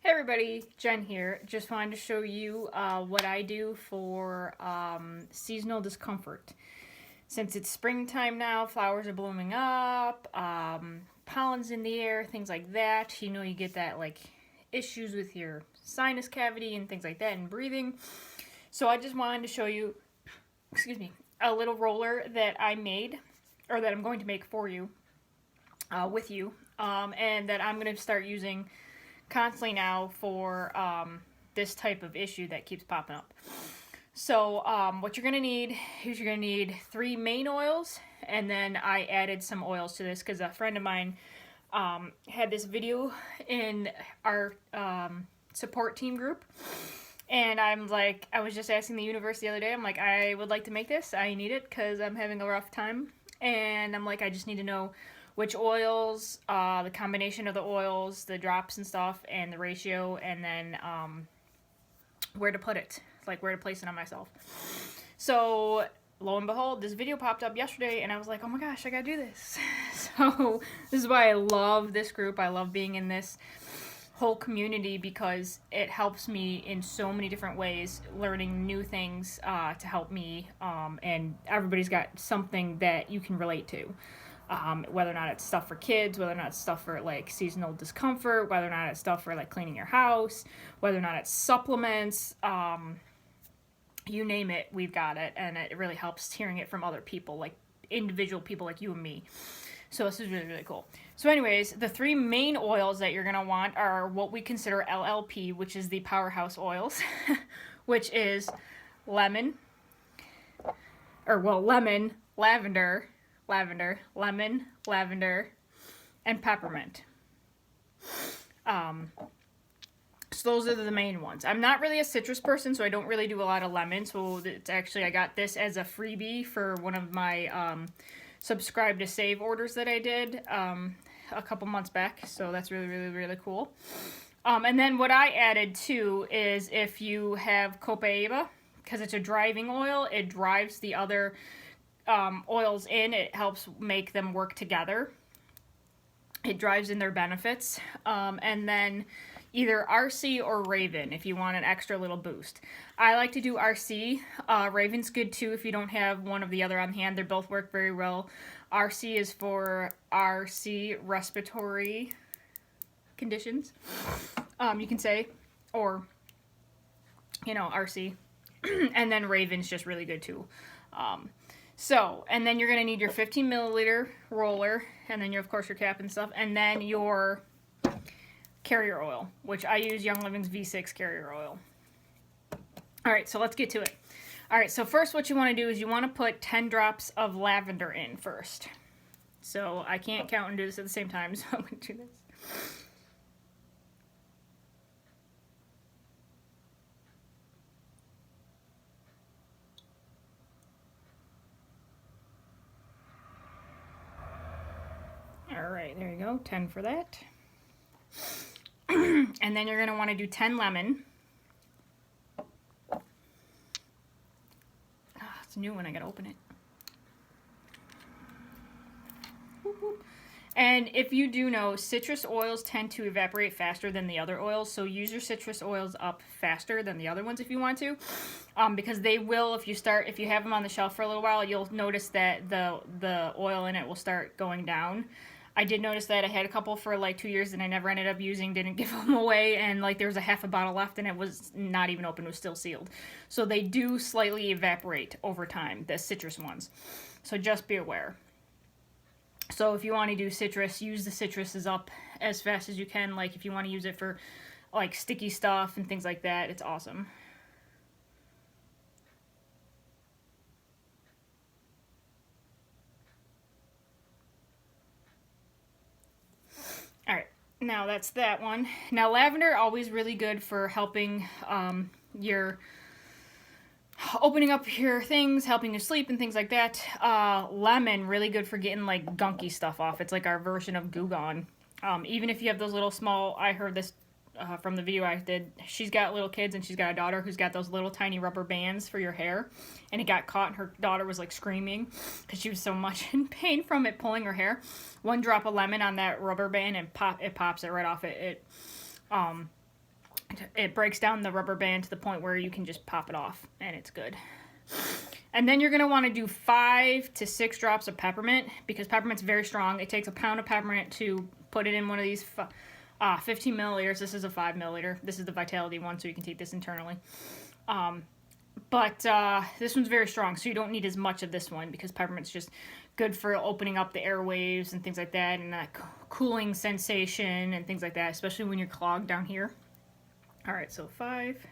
Hey everybody, Jen here. Just wanted to show you what I do for seasonal discomfort. Since it's springtime now, flowers are blooming up, pollen's in the air, things like that. You know, you get that like issues with your sinus cavity and things like that and breathing. So I just wanted to show you, excuse me, a little roller that I made, or that I'm going to make for you, with you, and that I'm going to start using constantly now for this type of issue that keeps popping up. So what you're going to need is you're going to need 3 main oils, and then I added some oils to this because a friend of mine had this video in our support team group, and I was just asking the universe the other day, I'm like, I would like to make this, I need it because I'm having a rough time, and I'm like, I just need to know which oils, the combination of the oils, the drops and stuff, and the ratio, and then where to put it, like where to place it on myself. So lo and behold, this video popped up yesterday, and I was like, oh my gosh, I gotta do this. So this is why I love this group. I love being in this whole community because it helps me in so many different ways, learning new things to help me, and everybody's got something that you can relate to. Whether or not it's stuff for kids, whether or not it's stuff for like seasonal discomfort, whether or not it's stuff for like cleaning your house, whether or not it's supplements, you name it, we've got it. And it really helps hearing it from other people, like individual people like you and me. So this is really, really cool. So anyways, the 3 main oils that you're going to want are what we consider LLP, which is the powerhouse oils, which is lemon, lemon, lemon, lavender, and peppermint. So those are the main ones. I'm not really a citrus person, so I don't really do a lot of lemon. So it's actually, I got this as a freebie for one of my subscribe to save orders that I did a couple months back. So that's really, really, really cool. And then what I added too is if you have copaiba, because it's a driving oil, it drives the other oils in. It helps make them work together. It drives in their benefits. And then either RC or Raven if you want an extra little boost. I like to do RC. Raven's good too if you don't have one of the other on hand. They both work very well. RC is for RC, respiratory conditions, you can say, or, you know, RC. And then Raven's just really good too. So, and then you're going to need your 15 milliliter roller, and then of course your cap and stuff, and then your carrier oil, which I use Young Living's V6 carrier oil. Alright, so let's get to it. Alright, so first what you want to do is you want to put 10 drops of lavender in first. So I can't count and do this at the same time, so I'm going to do this. Alright, there you go, 10 for that. And then you're going to want to do 10 lemon. It's a new one, I gotta open it. And if you do know, citrus oils tend to evaporate faster than the other oils, so use your citrus oils up faster than the other ones if you want to, because they will, if you have them on the shelf for a little while, you'll notice that the oil in it will start going down. I did notice that. I had a couple for like 2 years and I never ended up using, didn't give them away, and like there was a half a bottle left and it was not even open, it was still sealed. So they do slightly evaporate over time, the citrus ones. So just be aware. So if you want to do citrus, use the citruses up as fast as you can. Like if you want to use it for like sticky stuff and things like that, it's awesome. Alright, now that's that one. Now lavender, always really good for helping your opening up your things, helping you sleep and things like that. Lemon, really good for getting like gunky stuff off. It's like our version of Goo Gone. Even if you have those little small, I heard this from the video I did. She's got little kids and she's got a daughter who's got those little tiny rubber bands for your hair, and it got caught and her daughter was like screaming because she was so much in pain from it pulling her hair. One drop of lemon on that rubber band and it pops it right off. It It breaks down the rubber band to the point where you can just pop it off, and it's good. And then you're going to want to do 5 to 6 drops of peppermint, because peppermint's very strong. It takes a pound of peppermint to put it in one of these 15 milliliters. This is a 5 milliliter. This is the Vitality one, so you can take this internally. But this one's very strong, so you don't need as much of this one, because peppermint's just good for opening up the airwaves and things like that, and that cooling sensation and things like that, especially when you're clogged down here. All right, so 5.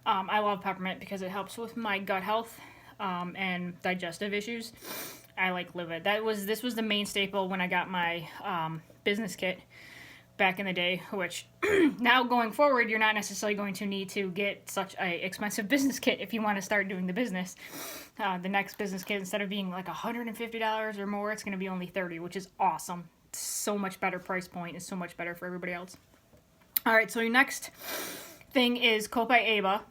I love peppermint because it helps with my gut health and digestive issues. I live it. This was the main staple when I got my business kit back in the day, which now going forward, you're not necessarily going to need to get such a expensive business kit if you want to start doing the business. The next business kit, instead of being like $150 or more, it's going to be only $30, which is awesome. It's so much better price point. It's so much better for everybody else. All right, so your next thing is copaiba,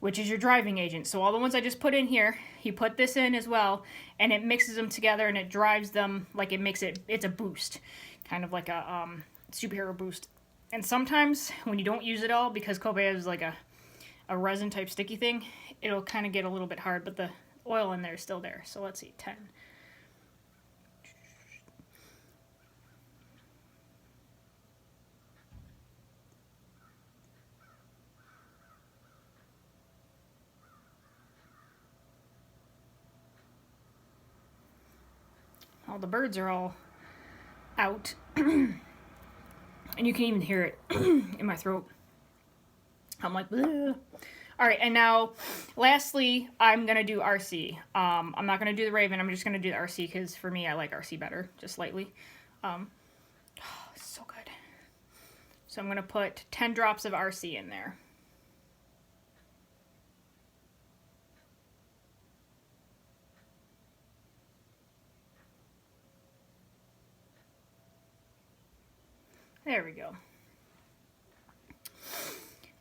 which is your driving agent. So all the ones I just put in here, you put this in as well, and it mixes them together, and it drives them, like it's a boost, kind of like a superhero boost. And sometimes when you don't use it all, because copaiba is like a resin type sticky thing, it'll kind of get a little bit hard, but the oil in there is still there. So let's see, 10. All the birds are all out. And you can even hear it in my throat. I'm like, bleh. All right, and now, lastly, I'm going to do RC. I'm not going to do the Raven. I'm just going to do the RC because, for me, I like RC better, just slightly. It's so good. So I'm going to put 10 drops of RC in there. There we go.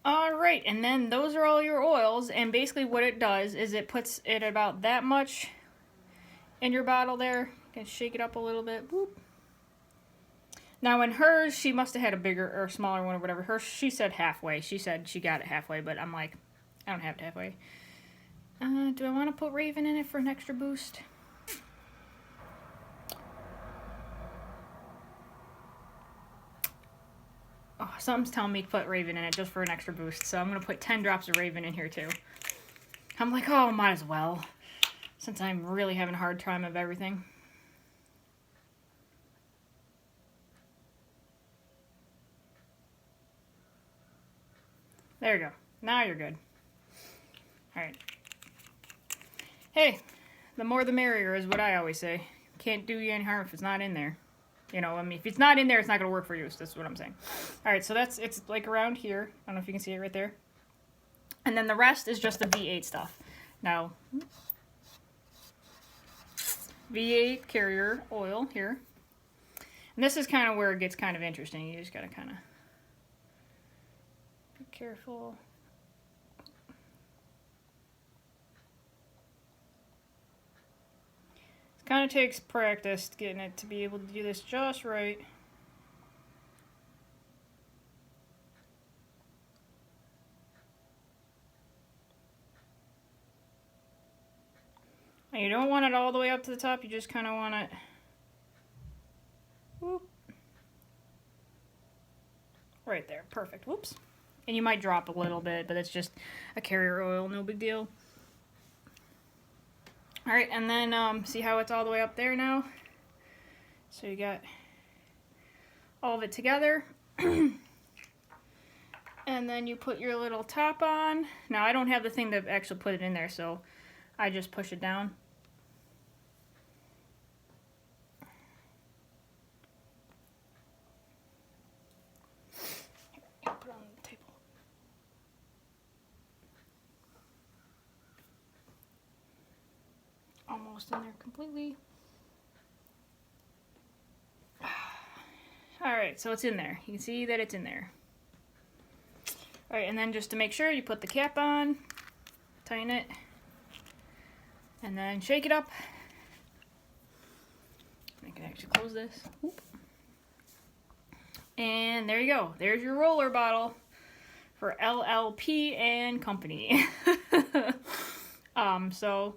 All right, and then those are all your oils, and basically what it does is it puts it about that much in your bottle there. You can shake it up a little bit. Boop. Now in hers, she must have had a bigger or smaller one or whatever. She said halfway. She said she got it halfway, but I'm like, I don't have it halfway. Do I want to put Raven in it for an extra boost? Oh, something's telling me to put Raven in it just for an extra boost, so I'm going to put 10 drops of Raven in here too. I'm like, oh, might as well, since I'm really having a hard time of everything. There you go. Now you're good. All right. Hey, the more the merrier is what I always say. Can't do you any harm if it's not in there. You know, I mean, if it's not in there, it's not going to work for you. So that's what I'm saying. All right, so it's like around here. I don't know if you can see it right there. And then the rest is just the V8 stuff. Now, V8 carrier oil here. And this is kind of where it gets kind of interesting. You just got to kind of be careful. Kind of takes practice getting it to be able to do this just right. And you don't want it all the way up to the top, you just kind of want it, whoop, right there, perfect, whoops. And you might drop a little bit, but it's just a carrier oil, no big deal. All right, and then see how it's all the way up there now? So you got all of it together. And then you put your little top on. Now I don't have the thing to actually put it in there, so I just push it down. Here, put it on the table. Almost in there completely. Alright, so it's in there. You can see that it's in there. Alright, and then just to make sure, you put the cap on, tighten it, and then shake it up. I can actually close this. Oop. And there you go. There's your roller bottle for LLP and Company. So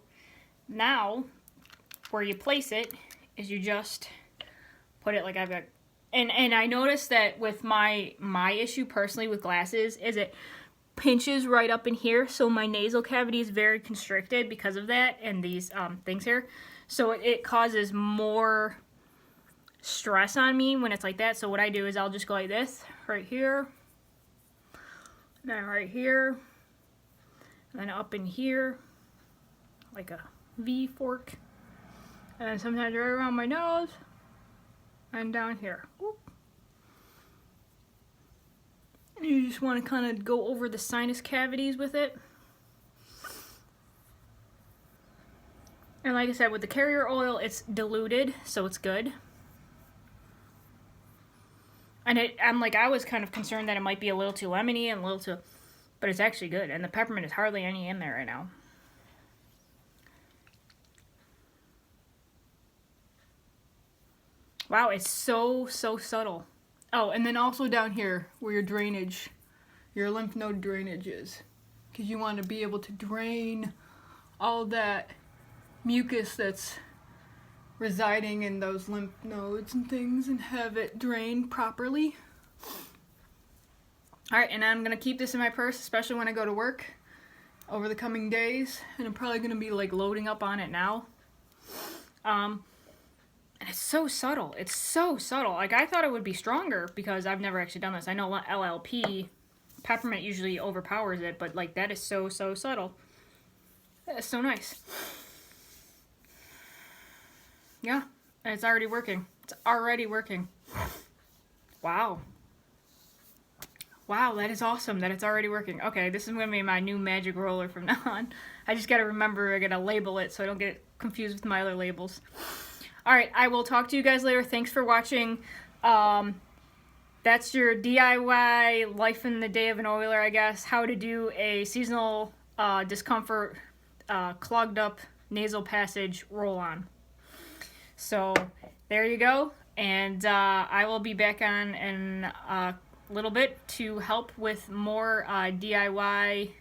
now where you place it is you just put it like I've got. And I noticed that with my issue personally with glasses is it pinches right up in here, so my nasal cavity is very constricted because of that and these things here. So it causes more stress on me when it's like that. So what I do is I'll just go like this, right here, then right here, and then up in here, like a V fork, and then sometimes right around my nose, and down here. Whoop. And you just want to kind of go over the sinus cavities with it. And like I said, with the carrier oil, it's diluted, so it's good. And I was kind of concerned that it might be a little too lemony and a little too, but it's actually good. And the peppermint is hardly any in there right now. Wow, it's so subtle. Oh, and then also down here where your drainage, your lymph node drainage is. Because you want to be able to drain all that mucus that's residing in those lymph nodes and things and have it drain properly. Alright, and I'm going to keep this in my purse, especially when I go to work over the coming days. And I'm probably going to be like loading up on it now. And it's so subtle. It's so subtle. Like, I thought it would be stronger because I've never actually done this. I know LLP, peppermint usually overpowers it, but like that is so subtle. That is so nice. Yeah, and it's already working. It's already working. Wow. Wow, that is awesome that it's already working. Okay, this is going to be my new magic roller from now on. I just got to remember I got to label it so I don't get confused with my other labels. Alright, I will talk to you guys later. Thanks for watching. That's your DIY life in the day of an oiler, I guess. How to do a seasonal discomfort clogged up nasal passage roll-on. So, there you go. And I will be back on in a little bit to help with more DIY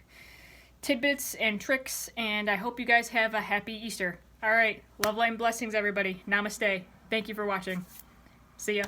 tidbits and tricks. And I hope you guys have a happy Easter. All right. Love, light, and blessings, everybody. Namaste. Thank you for watching. See ya.